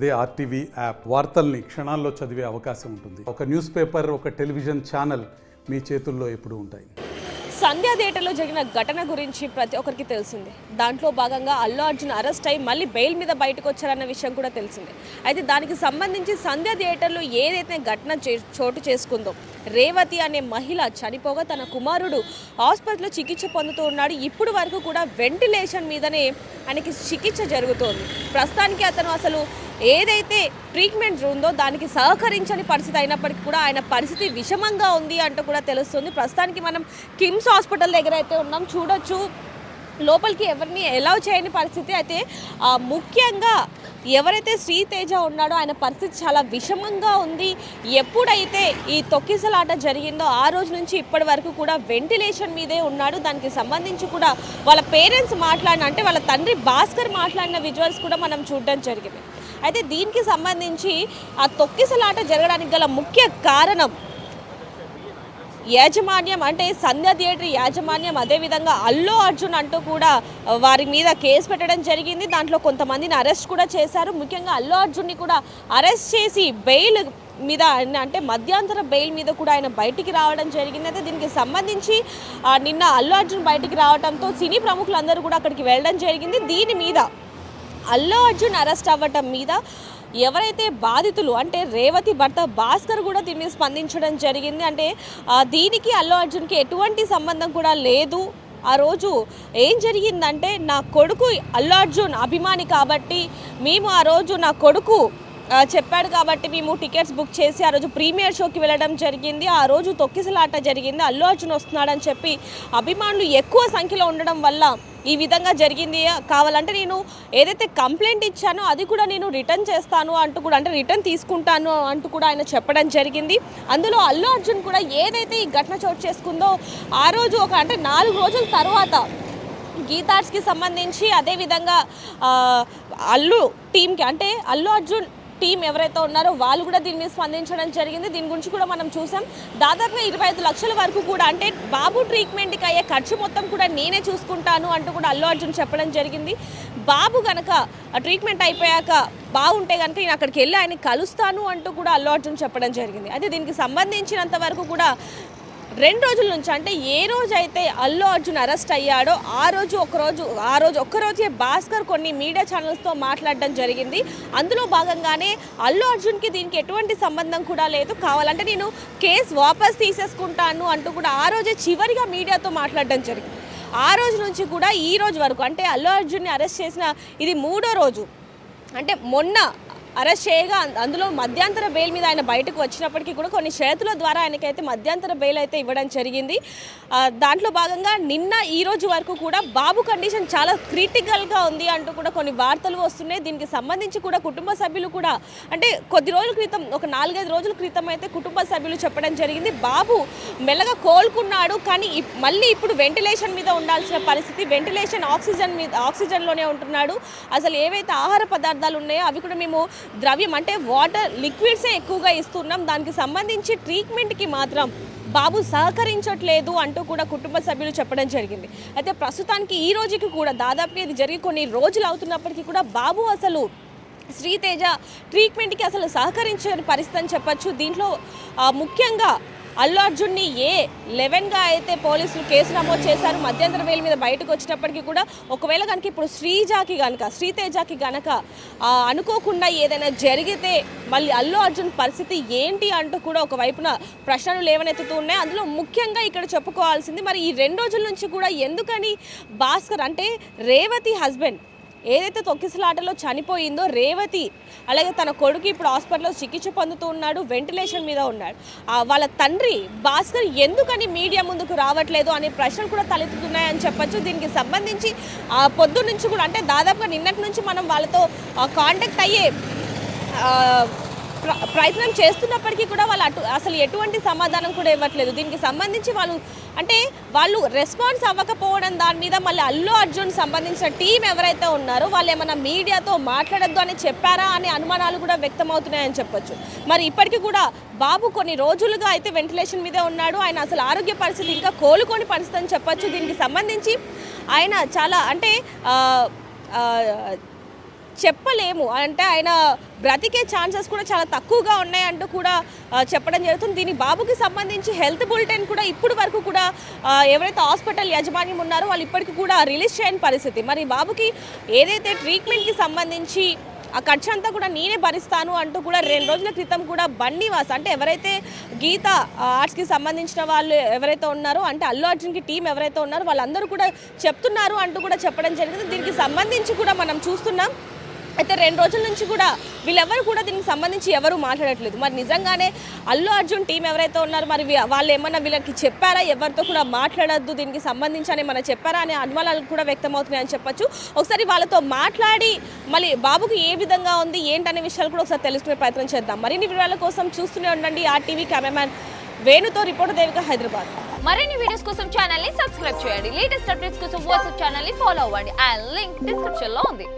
అదే RTV app వార్తల్ని క్షణాల్లో చదివే అవకాశం ఉంటుంది. ఒక న్యూస్ పేపర్, ఒక టెలివిజన్ ఛానల్ మీ చేతుల్లో ఎప్పుడూ ఉంటాయి. సంధ్యా థియేటర్లో జరిగిన ఘటన గురించి ప్రతి ఒక్కరికి తెలిసిందే. దాంట్లో భాగంగా అల్లు అర్జున్ అరెస్ట్ అయ్యి మళ్ళీ బెయిల్ మీద బయటకు వచ్చారన్న విషయం కూడా తెలిసిందే. అయితే దానికి సంబంధించి సంధ్యా థియేటర్లో ఏదైతే ఘటన చోటు చేసుకుందో, రేవతి అనే మహిళ చనిపోగా తన కుమారుడు హాస్పిటల్లో చికిత్స పొందుతూ ఉన్నాడు. ఇప్పుడు వరకు కూడా వెంటిలేషన్ మీదనే ఆయనకి చికిత్స జరుగుతోంది. ప్రస్తుతానికి అతను అసలు ఏదైతే ట్రీట్మెంట్ ఉందో దానికి సహకరించని పరిస్థితి అయినప్పటికీ కూడా ఆయన పరిస్థితి విషమంగా ఉంది అంటూ కూడా తెలుస్తుంది. ప్రస్తుతానికి మనం కిమ్స్ హాస్పిటల్ దగ్గర అయితే ఉన్నాం. చూడొచ్చు, లోపలికి ఎవరిని అలౌ చేయని పరిస్థితి. అయితే ముఖ్యంగా ఎవరైతే శ్రీతేజ ఉన్నాడో ఆయన పరిస్థితి చాలా విషమంగా ఉంది. ఎప్పుడైతే ఈ తొక్కిసలాట జరిగిందో ఆ రోజు నుంచి ఇప్పటి వరకు కూడా వెంటిలేషన్ మీదే ఉన్నాడు. దానికి సంబంధించి కూడా వాళ్ళ పేరెంట్స్ మాట్లాడిన, అంటే వాళ్ళ తండ్రి భాస్కర్ మాట్లాడిన విజువల్స్ కూడా మనం చూడడం జరిగింది. అయితే దీనికి సంబంధించి ఆ తొక్కిసలాట జరగడానికి గల ముఖ్య కారణం యాజమాన్యం, అంటే సంధ్యా థియేటర్ యాజమాన్యం, అదేవిధంగా అల్లు అర్జున్ అంటూ కూడా వారి మీద కేసు పెట్టడం జరిగింది. దాంట్లో కొంతమందిని అరెస్ట్ కూడా చేశారు. ముఖ్యంగా అల్లు అర్జున్ని కూడా అరెస్ట్ చేసి బెయిల్ మీద, అంటే మధ్యాంతర బెయిల్ మీద కూడా ఆయన బయటికి రావడం జరిగింది. అయితే దీనికి సంబంధించి నిన్న అల్లు అర్జున్ బయటికి రావడంతో సినీ ప్రముఖులందరూ కూడా అక్కడికి వెళ్ళడం జరిగింది. దీని మీద అల్లు అర్జున్ అరెస్ట్ అవ్వటం మీద ఎవరైతే బాధితులు, అంటే రేవతి భర్త భాస్కర్ కూడా దీని మీద స్పందించడం జరిగింది. అంటే దీనికి అల్లు అర్జున్కి ఎటువంటి సంబంధం కూడా లేదు. ఆ రోజు ఏం జరిగిందంటే, నా కొడుకు అల్లు అర్జున్ అభిమాని కాబట్టి మేము ఆ రోజు నా కొడుకు చెప్పాడు కాబట్టి మేము టికెట్స్ బుక్ చేసి ఆ రోజు ప్రీమియర్ షోకి వెళ్ళడం జరిగింది. ఆ రోజు తొక్కిసలాట జరిగింది. అల్లు అర్జున్ వస్తున్నాడని చెప్పి అభిమానులు ఎక్కువ సంఖ్యలో ఉండడం వల్ల ఈ విధంగా జరిగింది. కావాలంటే నేను ఏదైతే కంప్లైంట్ ఇచ్చానో అది కూడా నేను రిటర్న్ చేస్తాను అంటూ కూడా, అంటే రిటర్న్ తీసుకుంటాను అంటూ కూడా ఆయన చెప్పడం జరిగింది. అందులో అల్లు అర్జున్ కూడా ఏదైతే ఈ ఘటన చోటు చేసుకుందో ఆ రోజు అంటే 4 రోజుల తర్వాత గీతార్స్కి సంబంధించి, అదేవిధంగా అల్లు టీంకి, అంటే అల్లు అర్జున్ టీం ఎవరైతే ఉన్నారో వాళ్ళు కూడా దీని మీద స్పందించడం జరిగింది. దీని గురించి కూడా మనం చూసాం. దాదాపుగా 25 లక్షల వరకు కూడా, అంటే బాబు ట్రీట్మెంట్కి అయ్యే ఖర్చు మొత్తం కూడా నేనే చూసుకుంటాను అంటూ కూడా అల్లు అర్జున్ చెప్పడం జరిగింది. బాబు కనుక ట్రీట్మెంట్ అయిపోయాక బాగుంటే కనుక నేను అక్కడికి వెళ్ళి ఆయన కలుస్తాను అంటూ కూడా అల్లు అర్జున్ చెప్పడం జరిగింది. అయితే దీనికి సంబంధించినంత వరకు కూడా 2 రోజుల నుంచి, అంటే ఏ రోజైతే అల్లు అర్జున్ అరెస్ట్ అయ్యాడో ఆ రోజు ఒక్కరోజే భాస్కర్ కొన్ని మీడియా ఛానల్స్తో మాట్లాడడం జరిగింది. అందులో భాగంగానే అల్లు అర్జున్కి దీనికి ఎటువంటి సంబంధం కూడా లేదు, కావాలంటే నేను కేసు వాపస్ తీసేసుకుంటాను అంటూ కూడా ఆ రోజే చివరిగా మీడియాతో మాట్లాడడం జరిగింది. ఆ రోజు నుంచి కూడా ఈ రోజు వరకు, అంటే అల్లు అర్జున్ని అరెస్ట్ చేసిన ఇది 3వ రోజు. అంటే మొన్న అరెస్ట్ చేయగా అందులో మధ్యాంతర బెయిల్ మీద ఆయన బయటకు వచ్చినప్పటికీ కూడా కొన్ని షరతుల ద్వారా ఆయనకైతే మధ్యాంతర బెయిల్ అయితే ఇవ్వడం జరిగింది. దాంట్లో భాగంగా నిన్న ఈ రోజు వరకు కూడా బాబు కండిషన్ చాలా క్రిటికల్గా ఉంది అంటూ కూడా కొన్ని వార్తలు వస్తున్నాయి. దీనికి సంబంధించి కూడా కుటుంబ సభ్యులు కూడా, అంటే కొద్ది రోజుల క్రితం, ఒక 4-5 రోజుల క్రితం అయితే కుటుంబ సభ్యులు చెప్పడం జరిగింది, బాబు మెల్లగా కోలుకున్నాడు కానీ మళ్ళీ ఇప్పుడు వెంటిలేషన్ మీద ఉండాల్సిన పరిస్థితి, వెంటిలేషన్ ఆక్సిజన్లోనే ఉంటున్నాడు. అసలు ఏవైతే ఆహార పదార్థాలు ఉన్నాయో అవి కూడా మేము ద్రవ్యం, అంటే వాటర్ లిక్విడ్సే ఎక్కువగా ఇస్తున్నాం, దానికి సంబంధించి ట్రీట్మెంట్కి మాత్రం బాబు సహకరించట్లేదు అంటూ కూడా కుటుంబ సభ్యులు చెప్పడం జరిగింది. అయితే ప్రస్తుతానికి ఈ రోజుకి కూడా దాదాపు ఇది జరిగి కొన్ని రోజులు అవుతున్నప్పటికీ కూడా బాబు అసలు శ్రీతేజ ట్రీట్మెంట్కి అసలు సహకరించని పరిస్థితి అని చెప్పచ్చు. దీంట్లో ముఖ్యంగా అల్లు అర్జున్ని A11గా అయితే పోలీసులు కేసు నమోదు చేశారు. మధ్యంతర బెయిల్ మీద బయటకు వచ్చినప్పటికీ కూడా ఒకవేళ కనుక ఇప్పుడు శ్రీతేజకి కనుక అనుకోకుండా ఏదైనా జరిగితే మళ్ళీ అల్లు అర్జున్ పరిస్థితి ఏంటి అంటూ కూడా ఒకవైపున ప్రశ్నలు లేవనెత్తుతూ ఉన్నాయి. అందులో ముఖ్యంగా ఇక్కడ చెప్పుకోవాల్సింది, మరి ఈ 2 రోజుల నుంచి కూడా ఎందుకని భాస్కర్, అంటే రేవతి హస్బెండ్ ఏదైతే తొక్కిసలాటలో చనిపోయిందో రేవతి, అలాగే తన కొడుకు ఇప్పుడు హాస్పిటల్లో చికిత్స పొందుతూ ఉన్నాడు, వెంటిలేషన్ మీద ఉన్నాడు, వాళ్ళ తండ్రి భాస్కర్ ఎందుకని మీడియా ముందుకు రావట్లేదు అనే ప్రశ్నలు కూడా తలెత్తుతున్నాయని చెప్పచ్చు. దీనికి సంబంధించి పొద్దున్న నుంచి కూడా, అంటే దాదాపుగా నిన్నటి నుంచి మనం వాళ్ళతో కాంటాక్ట్ అయ్యే ప్రయత్నం చేస్తున్నప్పటికీ కూడా వాళ్ళు అసలు ఎటువంటి సమాధానం కూడా ఇవ్వట్లేదు. దీనికి సంబంధించి వాళ్ళు రెస్పాన్స్ అవ్వకపోవడం దాని మీద మళ్ళీ అల్లు అర్జున్ సంబంధించిన టీం ఎవరైతే ఉన్నారో వాళ్ళు ఏమైనా మీడియాతో మాట్లాడద్దు అని చెప్పారా అనే అనుమానాలు కూడా వ్యక్తమవుతున్నాయని చెప్పొచ్చు. మరి ఇప్పటికీ కూడా బాబు కొన్ని రోజులుగా అయితే వెంటిలేషన్ మీదే ఉన్నాడు. ఆయన అసలు ఆరోగ్య పరిస్థితి ఇంకా కోలుకోని పరిస్థితి అని చెప్పొచ్చు. దీనికి సంబంధించి ఆయన చాలా, అంటే చెప్పలేము, అంటే ఆయన బ్రతికే ఛాన్సెస్ కూడా చాలా తక్కువగా ఉన్నాయంటూ కూడా చెప్పడం జరుగుతుంది. దీని బాబుకి సంబంధించి హెల్త్ బులెటిన్ కూడా ఇప్పుడు వరకు కూడా ఎవరైతే హాస్పిటల్ యాజమాన్యం ఉన్నారో వాళ్ళు ఇప్పటికీ కూడా రిలీజ్ చేయని పరిస్థితి. మరి బాబుకి ఏదైతే ట్రీట్మెంట్కి సంబంధించి ఆ ఖర్చు అంతా కూడా నేనే భరిస్తాను అంటూ కూడా 2 రోజుల క్రితం కూడా బన్నీవాస్ అంటే ఎవరైతే గీత ఆర్ట్స్కి సంబంధించిన వాళ్ళు ఎవరైతే ఉన్నారో, అంటే అల్లు అర్జున్కి టీం ఎవరైతే ఉన్నారో వాళ్ళందరూ కూడా చెప్తున్నారు అంటూ కూడా చెప్పడం జరిగింది. దీనికి సంబంధించి కూడా మనం చూస్తున్నాం. అయితే 2 రోజుల నుంచి కూడా వీళ్ళెవరు కూడా దీనికి సంబంధించి ఎవరు మాట్లాడట్లేదు. మరి నిజంగానే అల్లు అర్జున్ టీం ఎవరైతే ఉన్నారో మరి వాళ్ళు ఏమన్నా వీళ్ళకి చెప్పారా, ఎవరితో కూడా మాట్లాడద్దు దీనికి సంబంధించి అని ఏమన్నా చెప్పారా అనే అనుమానాలు కూడా వ్యక్తమవుతున్నాయని చెప్పొచ్చు. ఒకసారి వాళ్ళతో మాట్లాడి మళ్ళీ బాబుకి ఏ విధంగా ఉంది ఏంటనే విషయాలు కూడా ఒకసారి తెలుసుకునే ప్రయత్నం చేద్దాం. మరిన్ని వివరాల కోసం చూస్తూనే ఉండండి RTV కెమెరామ్యాన్ వేణుతో రిపోర్టర్ దేవిక, హైదరాబాద్. మరిన్ని వీడియోస్ కోసం ఛానల్ ని సబ్స్క్రైబ్ చేయండి. లేటెస్ట్ అప్డేట్స్ కోసం వాట్సాప్ ఛానల్ ని ఫాలో అవ్వండి. ఆ లింక్ డిస్క్రిప్షన్ లో ఉంది.